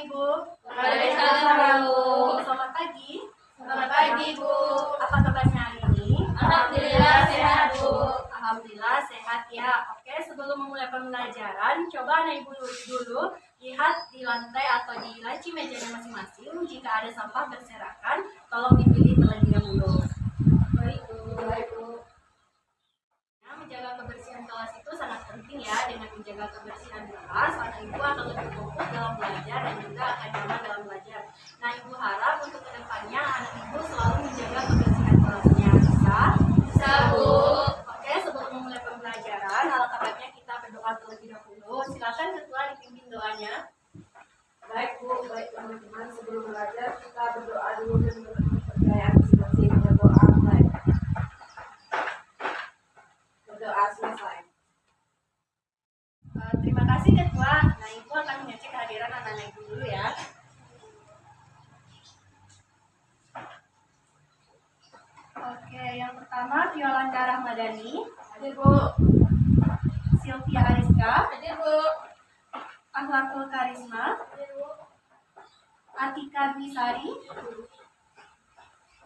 Ibu. Waalaikumsalam, Bu. Selamat pagi. Selamat pagi, Bu. Apa kabarnya hari ini? Alhamdulillah sehat, Bu. Alhamdulillah sehat ya. Oke, sebelum memulai pembelajaran, coba anak Ibu dulu lihat di lantai atau di laci mejanya masing-masing. Jika ada sampah berserakan, tolong dipilih terlebih dahulu. Baik, Bu. Baik, Bu. Nah, menjaga kebersihan kelas itu sangat penting ya. Dengan menjaga kebersihan kelas, anak Ibu akan lebih fokus dalam belajar dan juga akan nyaman dalam belajar. Nah, Ibu harap untuk kedepannya anak Ibu selalu menjaga kebersihan kelasnya. Bisa? Bisa, Bu. Oke, sebelum memulai pembelajaran, alangkah baiknya kita berdoa terlebih dahulu. Silakan ketua dipimpin doanya. Baik, Bu. Baik, teman-teman. Sebelum belajar, kita berdoa dulu dan kepercayaan masing-masing. Berdoa mulai. Berdoa selesai. Terima kasih ketua. Nah, Ibu akan mengecek kehadiran anak-anak Ibu dulu ya. Oke, yang pertama Violanda Rahmadani, Hadir, Bu. Sylvia Ariska, Hadir, Bu. Akhlakul Karisma, Hadir, Bu. Atika Bisari,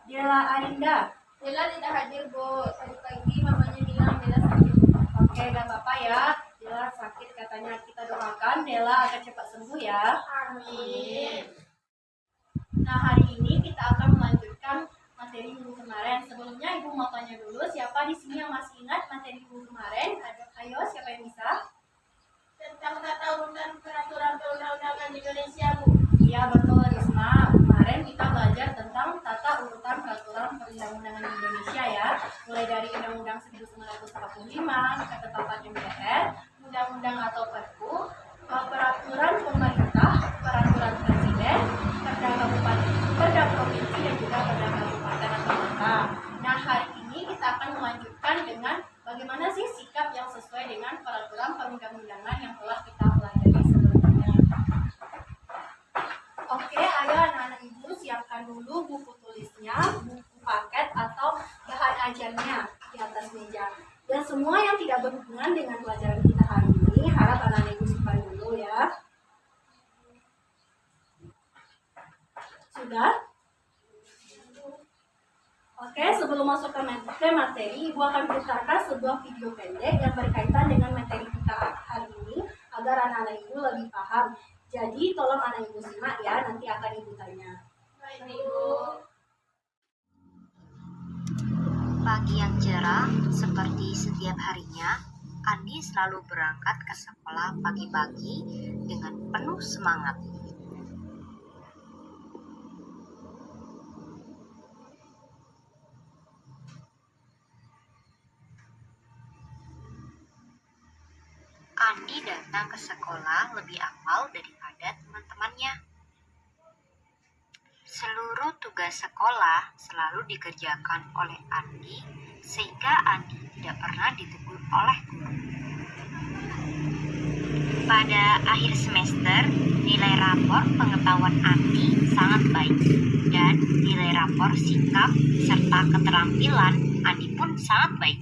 Dela Arinda. Bella tidak hadir, Bu. Tadi pagi mamanya bilang Bella sakit. Oke, gak apa-apa ya. Dela sakit katanya, kita doakan Dela akan cepat sembuh ya. Amin. Nah, hari ini kita akan melanjutkan materi minggu kemarin. Sebelumnya Ibu mau tanya dulu, siapa di sini yang masih ingat materi minggu kemarin? Ayo, siapa yang bisa? Tentang tata urutan peraturan perundang-undangan Indonesia, Bu. Iya, betul Risma. Kemarin kita belajar tentang tata urutan peraturan perundang-undangan Indonesia ya. Mulai dari Undang-Undang 1945, Ketetapan MPR, Undang-Undang atau Perpu, peraturan pemerintah, peraturan presiden, perda kabupaten, perda provinsi dan juga perda kabupaten atau kota. Nah, hari ini kita akan melanjutkan dengan bagaimana sih sikap yang sesuai dengan peraturan perundang-undangan yang telah kita pelajari sebelumnya. Oke, ayo anak-anak Ibu siapkan dulu buku tulisnya, buku paket atau bahan ajarnya di atas meja. Dan semua yang tidak berhubungan dengan pelajaran kita hari ini, harap anak-anak Ibu simpan dulu ya. Sudah? Oke, sebelum masuk ke materi, Ibu akan putarkan sebuah video pendek yang berkaitan dengan materi kita hari ini agar anak-anak Ibu lebih paham. Jadi, tolong anak Ibu simak ya, nanti akan Ibu tanya. Baik, Ibu. Pagi yang cerah, seperti setiap harinya, Andi selalu berangkat ke sekolah pagi-pagi dengan penuh semangat. Andi datang ke sekolah lebih awal daripada teman-temannya. Seluruh tugas sekolah selalu dikerjakan oleh Andi sehingga Andi tidak pernah ditegur oleh guru. Pada akhir semester, nilai rapor pengetahuan Andi sangat baik dan nilai rapor sikap serta keterampilan Andi pun sangat baik.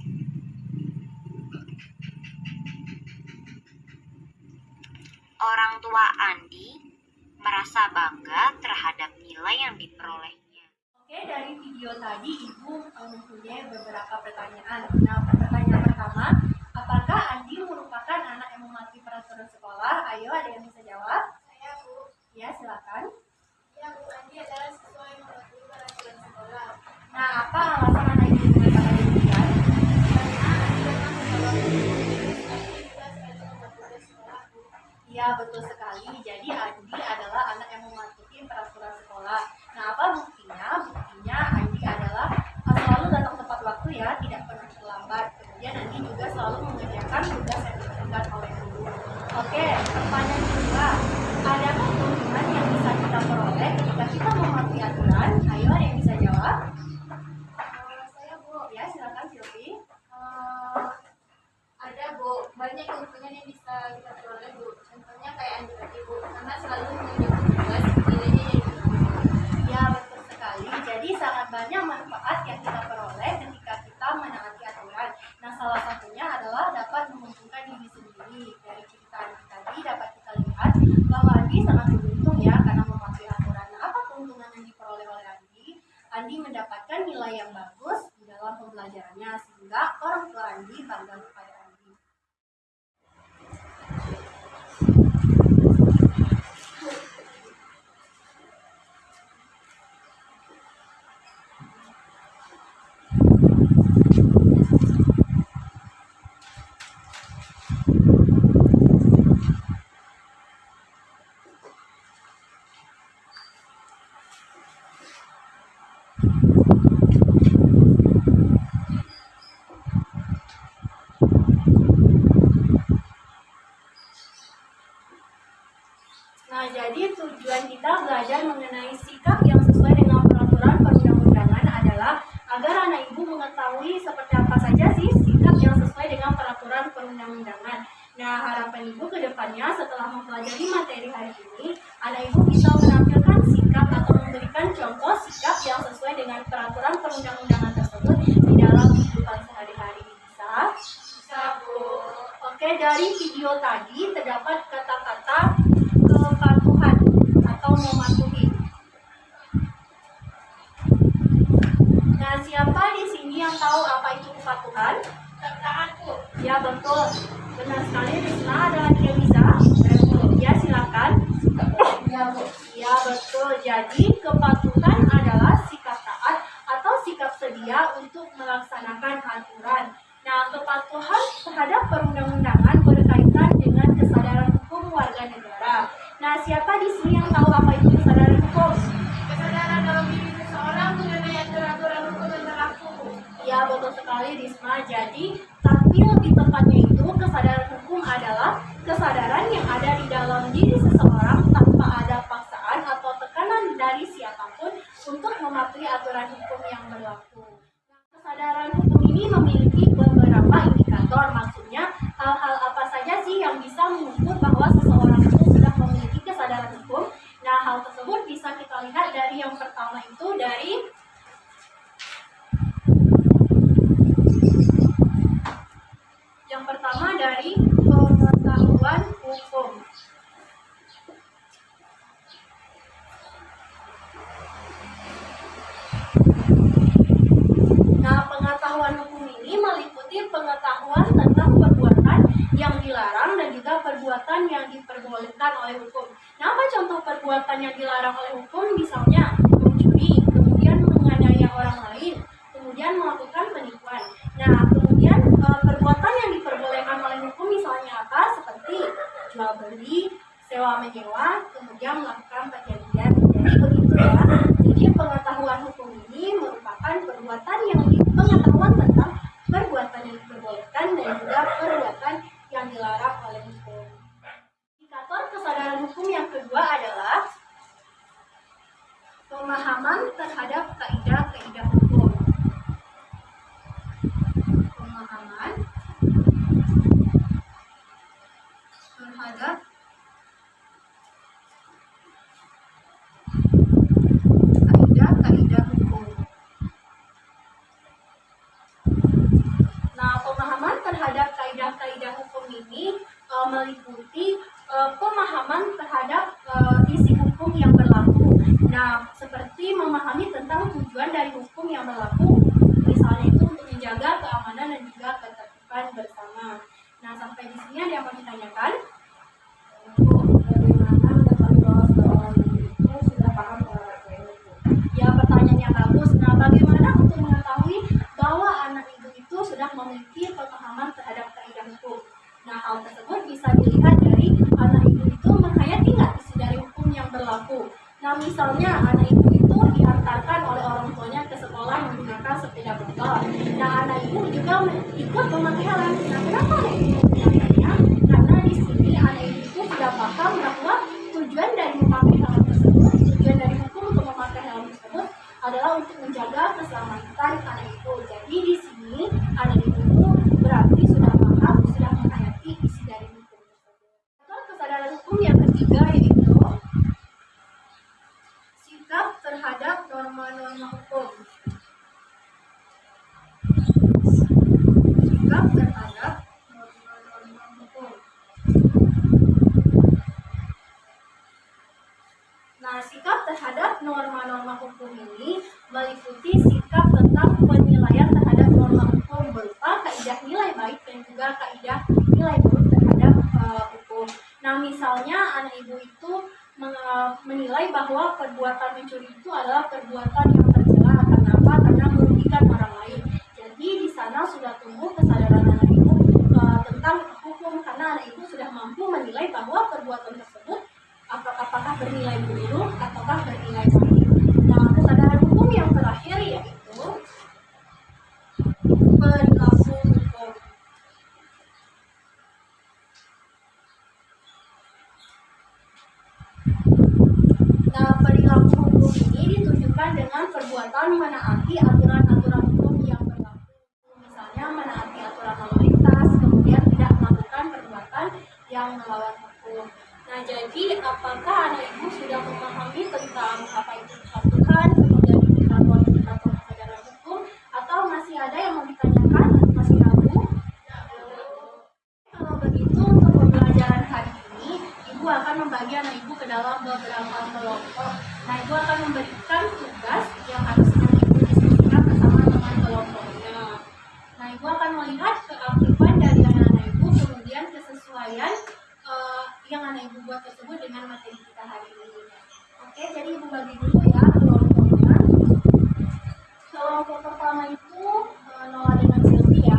Orang tua Andi merasa bangga terhadap nilai yang diperolehnya. Oke, dari video tadi Ibu mempunyai beberapa pertanyaan. Nah, pertanyaan pertama, apakah Andi merupakan anak yang mematuhi peraturan sekolah? Ayo, ada yang bisa jawab? Saya, Bu. Ya, silakan. Ya, Bu. Andi adalah siswa yang mematuhi peraturan sekolah. Nah, apa alasan anak Ibu mengatakan demikian? Karena Andi datang ke sekolah Andi juga sekali mematuhi sekolah, Bu. Ya, betul sekali. Jadi Andi adalah anak yang mematuhi peraturan sekolah. Nah, apa buktinya? Buktinya Andi adalah selalu datang tepat waktu ya, tidak pernah terlambat. Kemudian Andi juga selalu mengerjakan tugas yang diberikan oleh guru. Oke, pertanyaan kedua. nilai yang bagus di dalam pembelajarannya sehingga orang tua Andi bangga kepada Andi. Nah, jadi tujuan kita belajar mengenai sikap yang sesuai dengan peraturan perundang-undangan adalah agar anak ibu mengetahui seperti apa saja sih sikap yang sesuai dengan peraturan perundang-undangan. Nah, harapan ibu ke depannya setelah mempelajari materi hari ini, anak ibu bisa menampilkan sikap atau memberikan contoh sikap yang sesuai dengan peraturan perundang-undangan tersebut di dalam kehidupan sehari-hari. Bisa? Bisa, Bu. Oke, dari video tadi terdapat kata-kata kepatuhan atau mematuhi. Nah, siapa di sini yang tahu apa itu kepatuhan? Aku. Ya, betul. Benar sekali. Risma, ada lagi yang bisa? Ya, silakan. Ya, Bu. Ya, betul. Jadi, kepatuhan adalah sikap taat atau sikap sedia untuk melaksanakan aturan. Nah, kepatuhan terhadap perundang-undangan berkaitan dengan kesadaran hukum warga negara. Nah, siapa di sini yang tahu apa itu kesadaran hukum? Kesadaran dalam diri seseorang mengenai aturan-aturan hukum yang berlaku. Ya, betul sekali, Risma. Jadi, tapi lebih tepatnya itu kesadaran hukum adalah kesadaran yang ada di dalam diri seseorang tanpa ada paksaan atau tekanan dari siapapun untuk mematuhi aturan hukum yang berlaku. Nah, kesadaran hukum ini memiliki beberapa indikator, maksudnya hal-hal apa saja sih yang bisa mengukur bahwa seseorang itu sudah memiliki kesadaran hukum. Nah, hal tersebut bisa kita lihat dari yang pertama itu dari pengetahuan hukum. Nah, pengetahuan hukum ini meliputi pengetahuan tentang perbuatan yang dilarang dan juga perbuatan yang diperbolehkan oleh hukum. Nah, apa contoh perbuatan yang dilarang oleh hukum? Misalnya mencuri, kemudian menganiaya orang lain, kemudian melakukan penipuan. Nah, kemudian perbuatan yang diperbolehkan oleh hukum misalnya apa? Seperti jual beli, sewa menyewa, kemudian melakukan perjanjian. Jadi begitu ya. Jadi pengetahuan hukum ini merupakan pengetahuan tentang perbuatan yang diperbolehkan dan juga perbuatan yang dilarang oleh hukum. Indikator kesadaran hukum yang kedua adalah pemahaman terhadap kaidah-kaidah hukum. Pemahaman terhadap kaidah-kaidah hukum. Nah, pemahaman terhadap kaidah-kaidah hukum ini meliputi pemahaman terhadap isi hukum yang berlaku. Nah, seperti memahami tentang tujuan dari hukum yang berlaku, misalnya itu untuk menjaga keamanan dan juga ketertiban bersama. Nah, sampai di sini ada yang mau ditanyakan? Bagaimana mengetahui bahwa seorang itu sudah paham olahraga ini? Ya, pertanyaan yang bagus. Nah, bagaimana untuk mengetahui bahwa anak itu sudah memiliki pemahaman terhadap kaidah hukum? Nah, hal tersebut bisa dilihat dari anak itu menghayati nggak isi dari hukum yang berlaku. Nah, misalnya anak itu diantarkan oleh orang tuanya ke sekolah menggunakan sepeda motor. Nah, anak ibu juga ikut memakai helm. Nah, kenapa anak ibu menggunakannya? Karena di sini anak itu sudah paham bahwa tujuan dari memakai helm tersebut, tujuan dari hukum untuk memakai helm tersebut adalah untuk menjaga keselamatan anak itu. Jadi di sini anak itu berarti sudah paham, sudah menghayati isi dari hukum tersebut. Kesadaran hukum yang ketiga yaitu sikap terhadap norma-norma hukum. Sikap terhadap norma-norma hukum. Nah, sikap terhadap norma-norma hukum ini meliputi sikap tentang penilaian terhadap norma hukum berupa kaidah nilai baik dan juga kaidah nilai buruk terhadap hukum. Nah, misalnya anak ibu itu menilai bahwa perbuatan mencuri itu adalah perbuatan yang tercela. Kenapa? Karena merugikan orang lain. Jadi di sana sudah tumbuh kesadaran anak ibu tentang hukum, karena anak ibu sudah mampu menilai bahwa perbuatan tersebut apakah bernilai buruk ataukah bernilai baik. Nah, kesadaran hukum yang terakhir yaitu perilaku hukum. Nah, perilaku hukum ini ditunjukkan dengan perbuatan menaati aturan-aturan hukum yang berlaku. Misalnya menaati aturan lalu lintas, kemudian tidak melakukan perbuatan yang melawan hukum. Nah, jadi apakah anak ibu sudah memahami tentang apa itu kepatuhan, kemudian indikator kesadaran hukum, atau masih ada yang mau ditanyakan? Masih ragu? Kalau begitu, untuk pembelajaran hari ini, ibu akan membagi anak ibu ke dalam beberapa kelompok. Nah, ibu akan memberikan tugas yang harus ibu diskusikan bersama teman kelompoknya. Nah, ibu akan melihat keaktifan dari anak-anak ibu, kemudian kesesuaian yang anak ibu buat tersebut dengan materi kita hari ini. Oke, jadi ibu bagi dulu ya kelompoknya. Kelompok pertama itu Noah dengan Sylvia.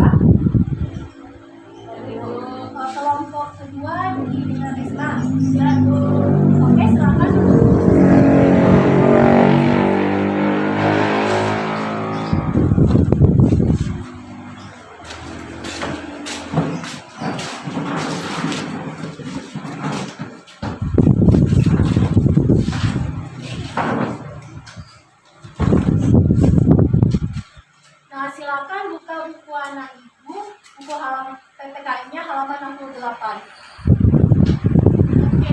Kelompok kedua Didi dengan Risma. Oke, silakan. Nah, silakan buka buku anak ibu, buku halaman PPKN-nya halaman 68. Oke,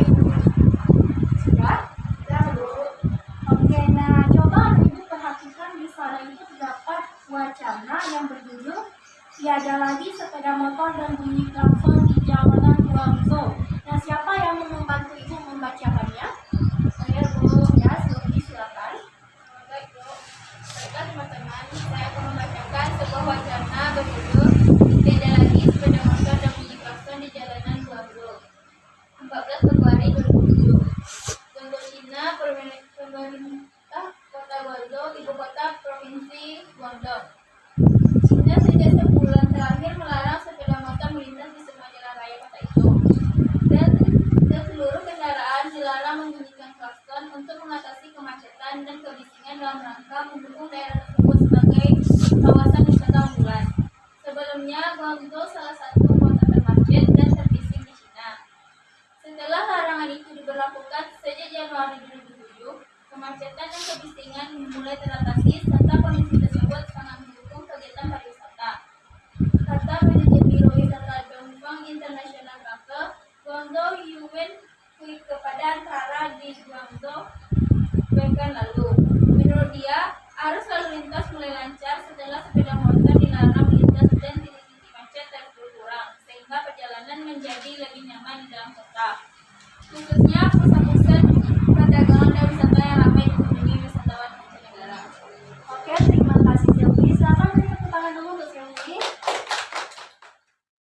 sudah? Oke, nah coba anak ibu perhatikan di sana itu terdapat wacana yang berjudul "Tiada lagi sepeda motor dan bunyi klakson di jalanan Guangzhou". Nah, siapa yang mau membantu ibu membacakannya? Saya dulu ya, silakan. Baik, Bu. Baiklah teman-teman, saya akan membacakan sebuah wacana berjudul "Tidak lagi sepeda motor dan bunyi klakson di jalanan Guangzhou". 14 Februari 2007. Guangzhou, China, pemerintah kota Guangzhou, ibu kota provinsi Guangdong. China sejak sebulan terakhir melarang sepeda motor melintas di semua jalan raya kota itu. Dan seluruh kendaraan dilarang membunyikan klakson untuk mengatasi kemacetan dan kebisingan dalam rangka mendukung daerah tersebut sebagai kawasan wisata unggulan. Sebelumnya, Guangzhou salah satu kota termacet dan terbising di China. Setelah larangan itu diberlakukan sejak Januari 2007, kemacetan dan kebisingan mulai teratasi serta kondisi tersebut sangat mendukung kegiatan pariwisata. Kata manajer Biro Wisata Dongfang International Travel, Guangzhou Yuwen tweet kepada antara di Guangzhou pekan lalu. Menurut dia, arus lalu lintas mulai lancar setelah sepeda motor dilarang melintas dan titik-titik macet terus berkurang, sehingga perjalanan menjadi lebih nyaman di dalam kota. Khususnya pusat-pusat perdagangan dan wisata yang ramai dikunjungi wisatawan mancanegara. Oke, terima kasih Sylvie. Silakan beri tepuk tangan dulu untuk Sylvie.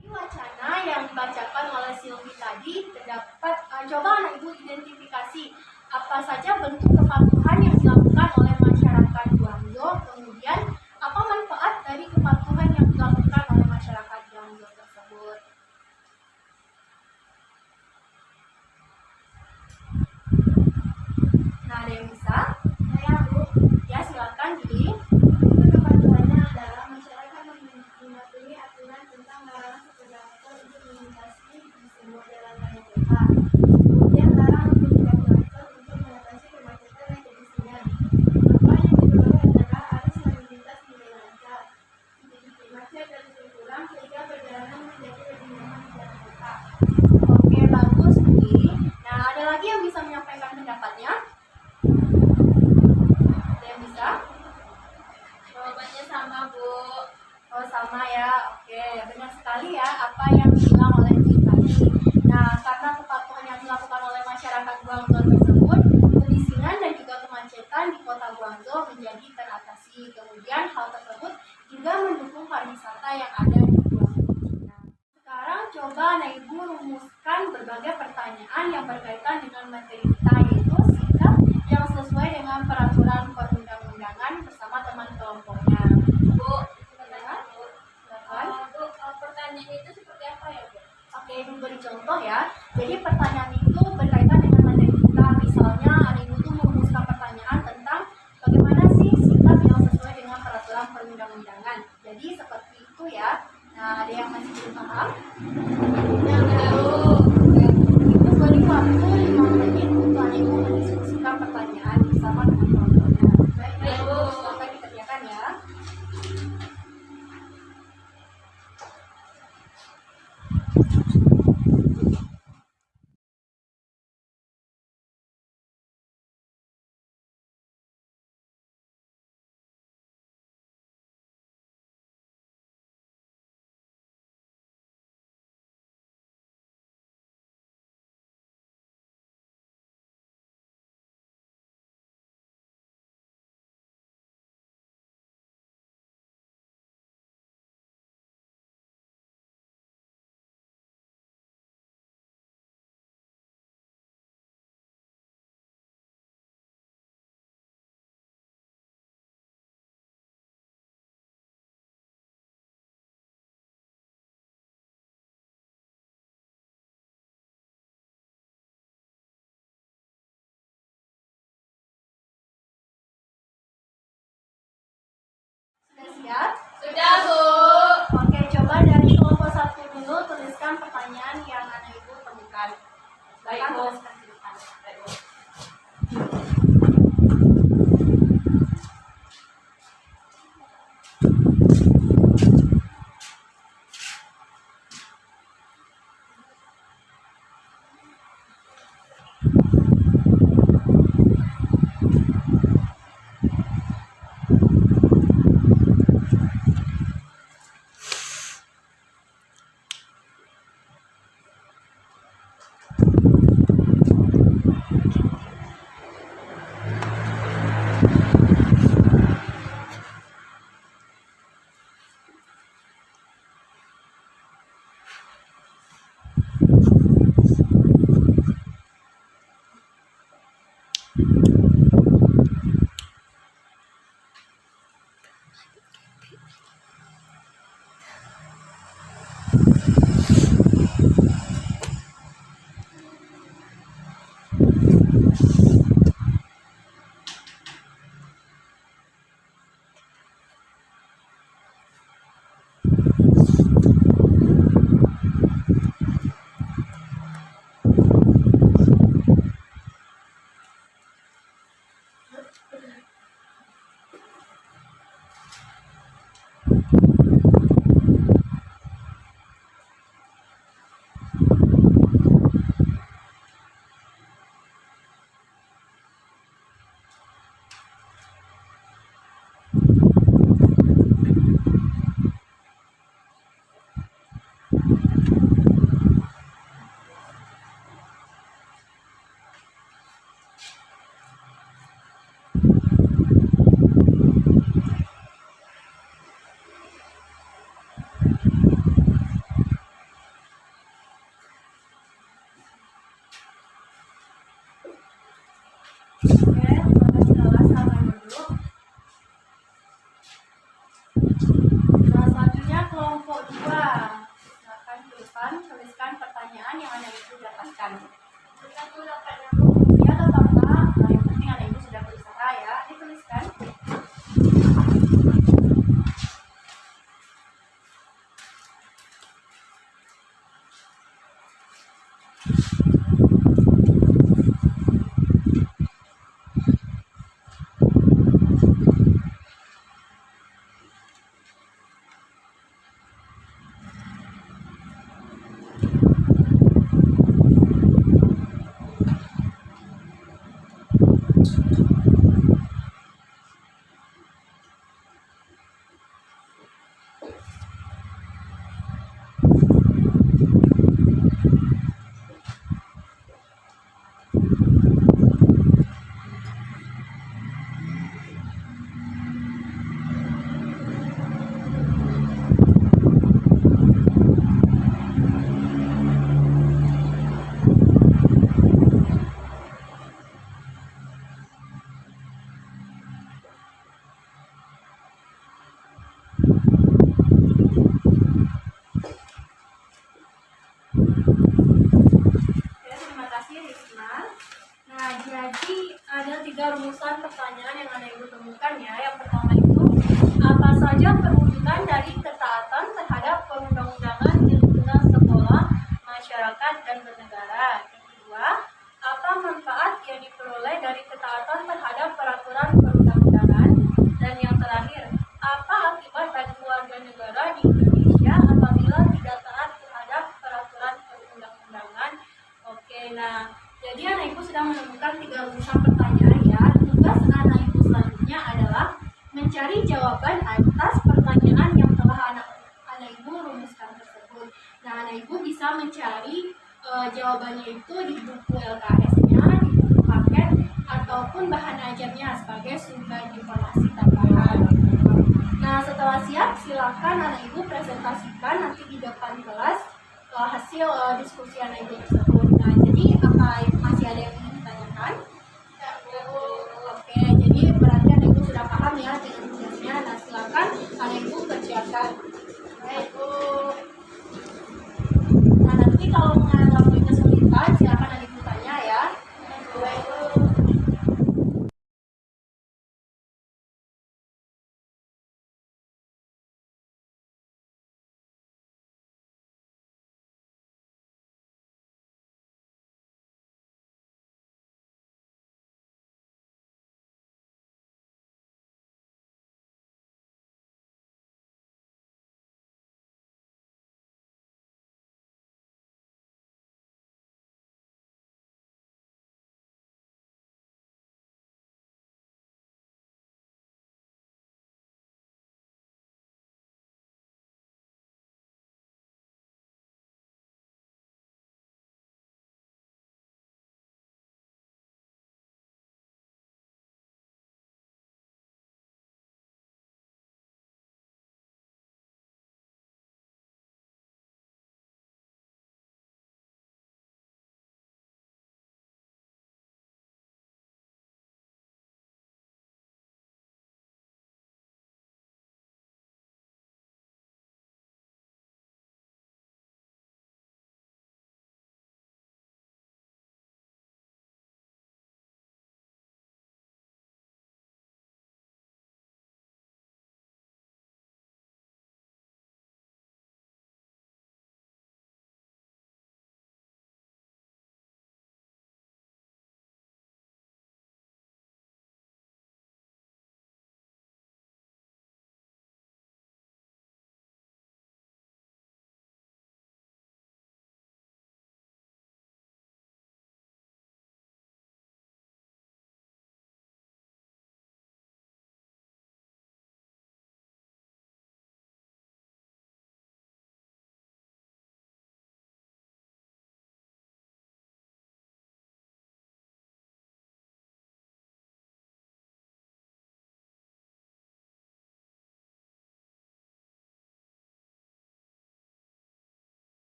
Di wacana yang dibacakan oleh Sylvie tadi terdapat coba anak ibu identifikasi apa saja bentuk kepatuhan yang dilakukan oleh masyarakat Guangzhou, kemudian apa manfaat dari kepatuhan yang dilakukan oleh masyarakat Guangzhou tersebut. Nah, ada yang bisa? Saya, Bu. Ya, silakan Didi. Kepatuhannya adalah masyarakat mematuhi aturan tentang larangan sepeda motor untuk melintasi di semua jalan raya kota. Kemudian larang untuk sepeda motor untuk mengatasi kemacetan dan kebisingan. menjadi teratasi. Kemudian hal tersebut juga mendukung pariwisata yang ada di Pulau Seribu. Sekarang coba anak ibu rumuskan berbagai pertanyaan yang berkaitan dengan materi kita, yaitu sikap yang sesuai dengan peraturan perundang-undangan bersama teman kelompoknya. Bu, Ya, silakan. Bu, pertanyaan itu seperti apa ya, Bu? Oke, ibu beri contoh ya. Jadi pertanyaan itu berkaitan dengan materi kita. Misalnya anak ibu tuh merumuskan pertanyaan tentang bagaimana sih sikap yang sesuai dengan peraturan perundang-undangan. Jadi seperti itu ya. Nah, ada yang masih belum paham? Yang tahu. Ibu beri waktu 5 menit untuk anak ibu mendiskusikan pertanyaan bersama dengan kelompoknya. Baik, Bu. Silakan dikerjakan ya. Sudah siap? Sudah, Bu. Oke, coba dari kelompok 1 dulu tuliskan pertanyaan yang anak ibu temukan. Baik, Silakan Bu. tuliskan di depan. Baik, Bu. Oke, terima kasih Lala. Salam dulu. Nah, selanjutnya kelompok 2. Silakan ke depan tuliskan pertanyaan yang anak ibu dapatkan. Kita tuh dapatnya, Bu. Ya, atau enggak? Nah, yang penting anak ibu sudah berusaha ya. Dituliskan. 3 rumusan pertanyaan yang Anak Ibu temukan ya. Yang pertama itu, apa saja perwujudan dari ketaatan terhadap perundang-undangan di lingkungan sekolah, masyarakat, dan bernegara? Yang kedua, apa manfaat yang diperoleh dari ketaatan terhadap peraturan perundang-undangan? Dan yang terakhir, apa akibat bagi warga negara di Indonesia apabila tidak taat terhadap peraturan perundang-undangan? Oke, nah, jadi Anak Ibu sudah menemukan 3 rumusan pertanyaan ya. Tugas Anak Ibu selanjutnya adalah mencari jawaban atas pertanyaan yang telah Anak Ibu rumuskan tersebut. Nah, Anak Ibu bisa mencari jawabannya itu di buku LKS-nya, di buku paket, ataupun bahan ajarnya sebagai sumber informasi tambahan. Nah, setelah siap, silakan Anak Ibu presentasikan nanti di depan kelas hasil diskusi Anak Ibu tersebut. Nah, jadi apa masih ada yang ingin ditanyakan? Oke, jadi berarti Anak Ibu sudah paham ya dengan tugasnya. Nah, silakan Anak Ibu kerjakan. Baik, Bu. Nah, nanti kalau mengalami kesulitan, silakan Anak Ibu tanya ya. Baik, Bu.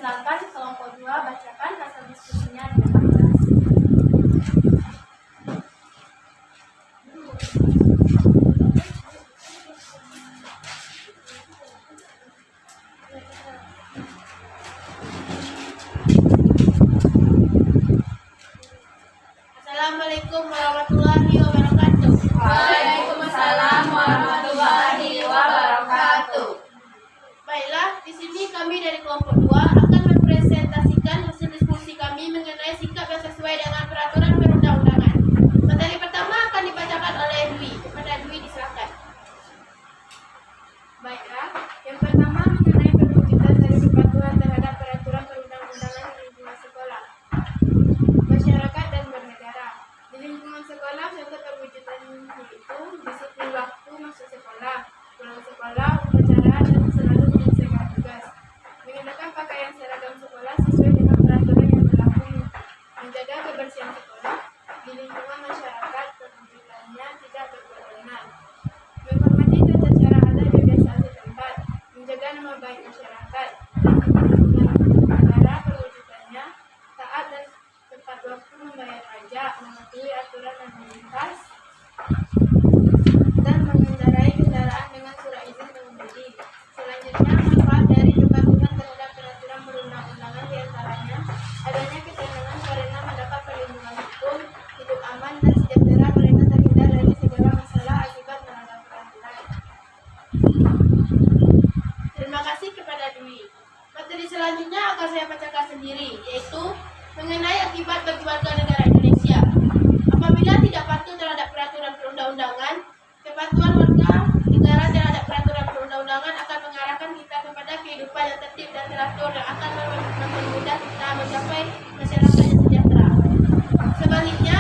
Silakan kelompok 2 bacakan hasil diskusinya di depan kelas. Assalamualaikum warahmatullahi wabarakatuh. Waalaikumsalam warahmatullahi wabarakatuh. Baiklah, di sini kami dari kelompok 2 akan mempresentasikan hasil diskusi kami mengenai sikap yang sesuai dengan peraturan perundang-undangan. Materi pertama akan dibacakan oleh Dwi. Kepada Dwi disilakan. Baiklah, yang pertama mengenai perwujudan dari kepatuhan terhadap peraturan perundang-undangan di lingkungan sekolah, masyarakat dan bernegara. Di lingkungan sekolah, contoh perwujudannya yaitu disiplin waktu masuk sekolah, pulang sekolah, upacara, dan selalu menyelesaikan tugas. Mengenakan pakaian seragam sekolah sesuai dengan peraturan yang berlaku. Menjaga kebersihan sekolah. Di lingkungan masyarakat, perwujudannya tidak berkerumunan. Menghormati tata cara adat dan biasa setempat. Menjaga nama baik masyarakat. Negara perwujudannya taat dan tepat waktu membayar pajak, mematuhi aturan lalu lintas, dan mengendarai kendaraan dengan surat izin mengemudi. Selanjutnya, manfaat dari kepatuhan terhadap peraturan perundang-undangan diantaranya adanya ketenangan karena mendapat perlindungan hukum, hidup aman dan sejahtera karena terhindar dari segala masalah akibat melanggar peraturan. Terima kasih kepada Dwi. Materi selanjutnya akan saya bacakan sendiri, yaitu mengenai akibat bagi warga negara Indonesia. Apabila tidak patuh terhadap peraturan perundang-undangan, kepatuhan warga negara terhadap peraturan perundang-undangan akan mengarahkan kita kepada kehidupan yang tertib dan teratur yang akan mempermudah kita mencapai masyarakat yang sejahtera. Sebaliknya,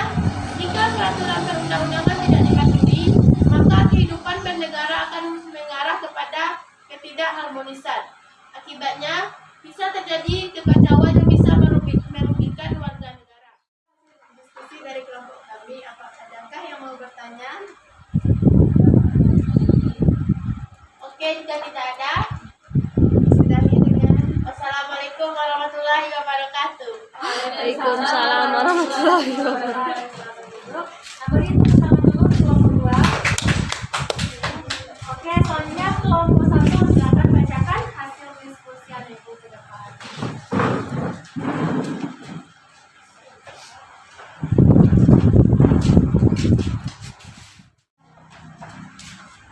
jika peraturan perundang-undangan tidak dipatuhi, maka kehidupan bernegara akan mengarah kepada ketidakharmonisan. Akibatnya, bisa terjadi kekacauan yang bisa merugikan warga negara. Diskusi dari kelompok kami, adakah yang mau bertanya? Oke, jika tidak ada, Sudahi dengan wassalamualaikum warahmatullahi wabarakatuh. Waalaikumsalam warahmatullahi wabarakatuh. Beri tepuk tangan dulu kelompok 2. Oke, selanjutnya kelompok 1 silakan bacakan hasil diskusi yang itu ke depan.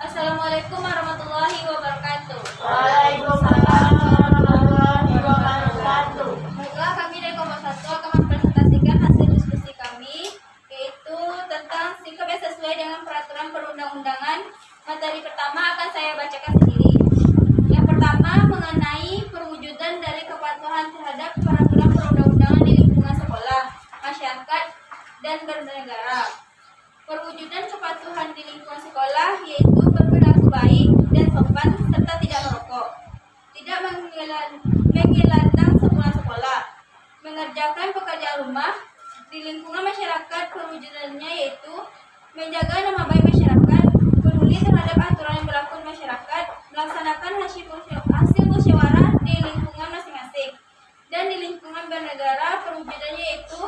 Assalamualaikum warahmatullahi wabarakatuh. Waalaikumsalam warahmatullahi wabarakatuh. Baiklah, kami dari kelompok 1 akan mempresentasikan hasil diskusi kami, yaitu tentang sikap yang sesuai dengan peraturan perundang-undangan. Materi pertama akan saya bacakan sendiri. Yang pertama mengenai perwujudan dari kepatuhan terhadap peraturan perundang-undangan di lingkungan sekolah, masyarakat, dan bernegara. Perwujudan kepatuhan di lingkungan sekolah yaitu berperilaku baik dan sopan serta tidak merokok, tidak menggelandang sepulang sekolah, mengerjakan pekerjaan rumah. Di lingkungan masyarakat, perwujudannya yaitu menjaga nama baik masyarakat, peduli terhadap aturan yang berlaku di masyarakat, melaksanakan hasil musyawarah di lingkungan masing-masing. Dan di lingkungan bernegara, perwujudannya yaitu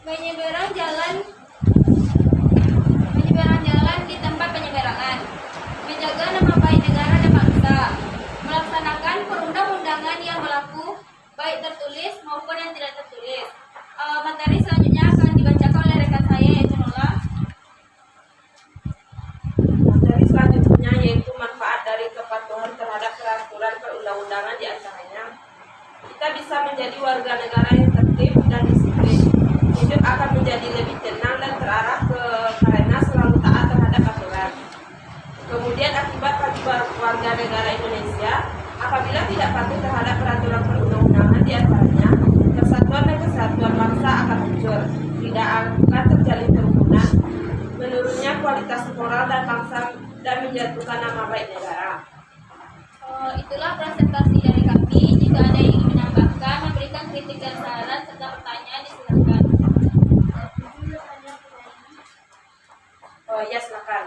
menyeberang jalan di tempat penyeberangan, menjaga nama baik negara dan bangsa, melaksanakan perundang-undangan yang berlaku baik tertulis maupun yang tidak tertulis. Materi selanjutnya akan dibacakan oleh rekan saya, yaitu Nola. Materi selanjutnya yaitu manfaat dari kepatuhan terhadap peraturan perundang-undangan diantaranya kita bisa menjadi warga negara yang tertib dan disiplin. Hidup akan menjadi lebih tenang dan terarah karena selalu taat terhadap aturan. Kemudian akibat bagi warga negara Indonesia apabila tidak patuh terhadap peraturan perundang-undangan diantaranya persatuan dan kesatuan bangsa akan hancur, tidak akan terjalin kerukunan, menurunnya kualitas moral dan bangsa dan menjatuhkan nama baik negara. Itulah presentasi dari kami. Jika ada yang ingin menambahkan, memberikan kritik dan saran serta pertanyaan, disilakan. Oh ya, silakan.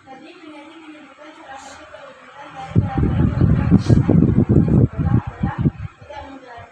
Tadi penyanyi menyebutkan salah satu perwujudan dari peraturan perundang-undangan di lingkungan sekolah adalah tidak menggelar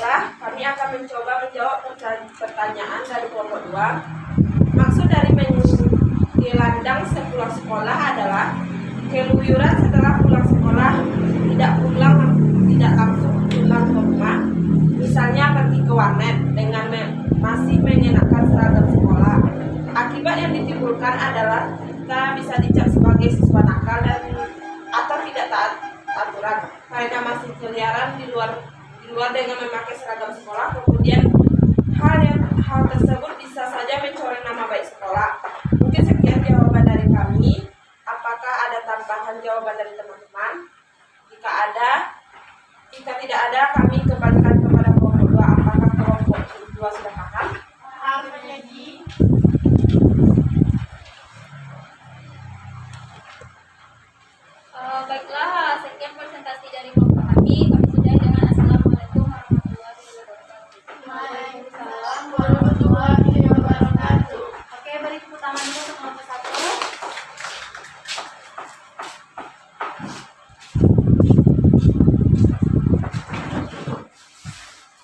Baiklah, kami akan mencoba menjawab pertanyaan dari kelompok 2. Maksud dari menggelandang sepulang sekolah adalah keluyuran setelah pulang sekolah, tidak langsung pulang ke rumah. Misalnya pergi ke warnet dengan masih mengenakan seragam sekolah. Akibat yang ditimbulkan adalah kita bisa dicap sebagai siswa nakal atau tidak taat aturan karena masih keliaran di luar dengan memakai seragam sekolah. Kemudian hal tersebut bisa saja mencoreng nama baik sekolah. Mungkin sekian jawaban dari kami. Apakah ada tambahan jawaban dari teman-teman? Jika tidak ada, kami kembalikan kepada kelompok 2. Apakah kelompok 2 sudah paham? Baiklah, sekian presentasi dari kelompok kami. Kami sudah dengan Assalamualaikum warahmatullahi wabarakatuh. Oke, beri tepuk tangan dulu untuk kelompok 1.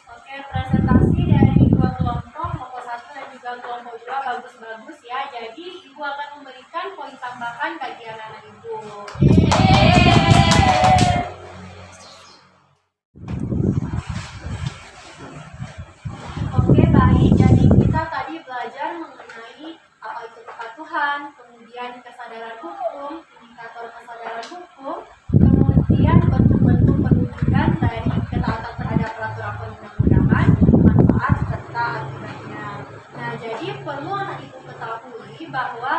Oke, presentasi dari dua kelompok 1 dan juga kelompok 2 bagus-bagus ya. Jadi Ibu akan memberikan poin tambahan bagi anak-anak Ibu. Oke, baik. Jadi kita tadi belajar mengenai apa itu kepatuhan, kemudian kesadaran hukum, indikator kesadaran hukum, kemudian bentuk-bentuk perwujudan dari ketaatan terhadap peraturan perundang-undangan, manfaat serta akibatnya. Nah, jadi perlu anak Ibu ketahui bahwa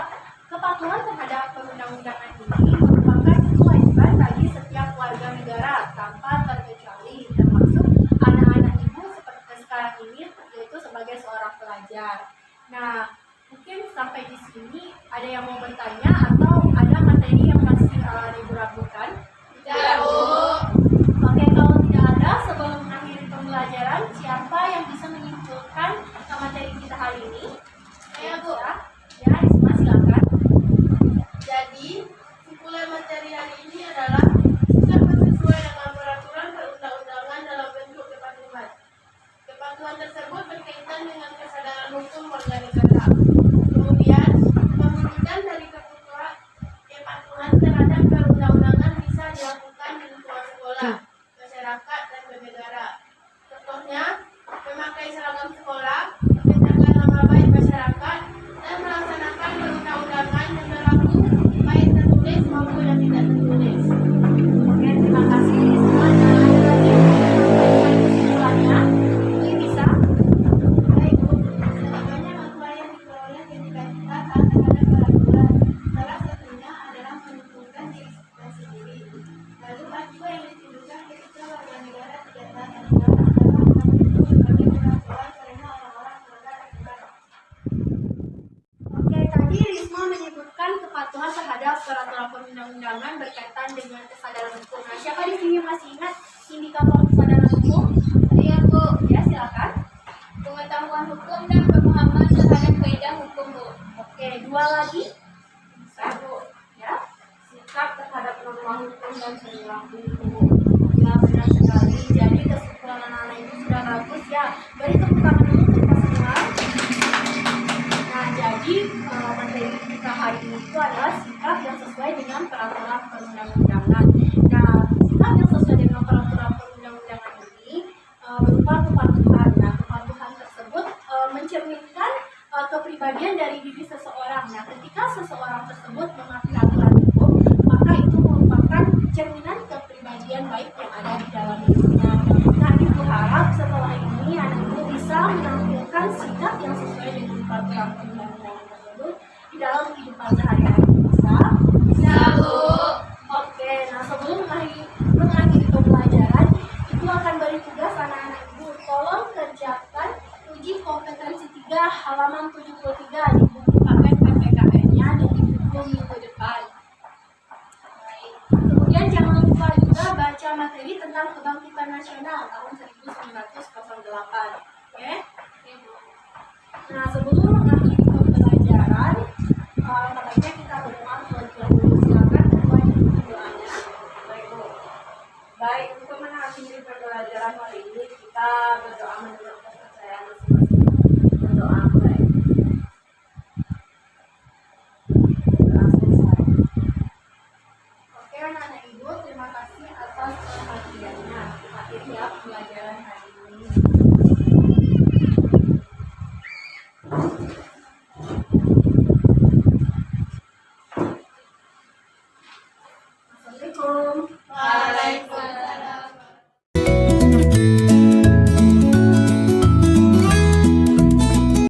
kepatuhan terhadap perundang-undangan ini merupakan kewajiban bagi setiap warga negara tanpa terkecuali, termasuk anak-anak Ibu seperti sekarang ini, yaitu sebagai seorang pelajar. Nah, mungkin sampai di sini ada yang mau bertanya atau ada materi yang masih Ibu ragukan? Tidak, Bu. Oke, kalau tidak ada, sebelum mengakhiri pembelajaran, siapa yang bisa menyimpulkan materi kita hari ini? Saya, Bu. Ya, Risma, silakan. Jadi, simpulan materi hari ini adalah dapat sesuai dengan peraturan perundang-undangan dalam bentuk kepatuhan. Kepatuhan tersebut berkaitan dengan kesadaran hukum warga negara. Kemudian, pemwujudan dari kepatuhan terhadap perundang-undangan bisa dilakukan di lingkungan sekolah, masyarakat, dan bernegara. Contohnya, memakai seragam sekolah, menjaga nama baik masyarakat, dan melaksanakan perundang-undangan yang berlaku baik tertulis maupun yang tidak tertulis. Oke, terima kasih Risma. Dan ada lagi yang mau kesimpulannya? Ini bisa? Baik, Bu. Selanjutnya manfaat yang diperoleh ketika kita taat terhadap peraturan. Salah satunya adalah menguntungkan diri kita sendiri. Lalu akibat yang ditimbulkan ketika warga negara tidak taat aturan adalah menjadi sebagai peraturan karena orang-orang melanggar aturan. Oke, tadi Risma menyebutkan kepatuhan terhadap peraturan perundang-undangan berkaitan dengan kesadaran hukum. Nah, siapa di sini masih ingat indikator kesadaran hukum? Iya, Bu. Ya, silakan. Pengetahuan hukum dan pemahaman terhadap kaidah hukum, Bu. Oke, 2 lagi. Bisa, Bu. Ya. Sikap terhadap norma hukum dan perilaku hukum. Ya, benar sekali. Jadi kesimpulan anak-anak itu sudah bagus ya. Beri tepuk tangan dulu untuk kita semua. Nah, jadi materi kita hari ini itu adalah sikap yang sesuai dengan peraturan perundang-undangan. Nah, sikap yang sesuai dengan peraturan perundang-undangan ini berupa kepatuhan. Nah, kepatuhan tersebut mencerminkan kepribadian dari diri seseorang. Nah, ketika seseorang tersebut mematuhi aturan hukum, maka itu merupakan cerminan kepribadian baik yang ada di dalam dirinya. Nah, Ibu harap setelah ini anak Ibu bisa menampilkan sikap yang sesuai dengan peraturan perundang-undangan tersebut di dalam kehidupan sehari-hari. Bisa? Bisa, Bu. Oke, nah sebelum mengakhiri pembelajaran, Ibu akan beri tugas anak-anak Ibu. Tolong kerjakan uji kompetensi 3 halaman 73 di buku paket PPKN-nya dan di buku minggu depan. Kemudian jangan lupa juga baca materi tentang kebangkitan nasional tahun 1908. Oke? Nah, sebelum mengakhiri pembelajaran, baiknya kita berdoa terlebih dulu. Silakan ketua Ibu doanya. Baik, Bu. Baik, untuk mengakhiri pembelajaran hari ini, kita berdoa menurut kepercayaan masing-masing. Berdoa mulai. Doa selesai. Oke anak-anak ibu, terima kasih atas perhatiannya. Akhirnya ya pembelajaran hari ini.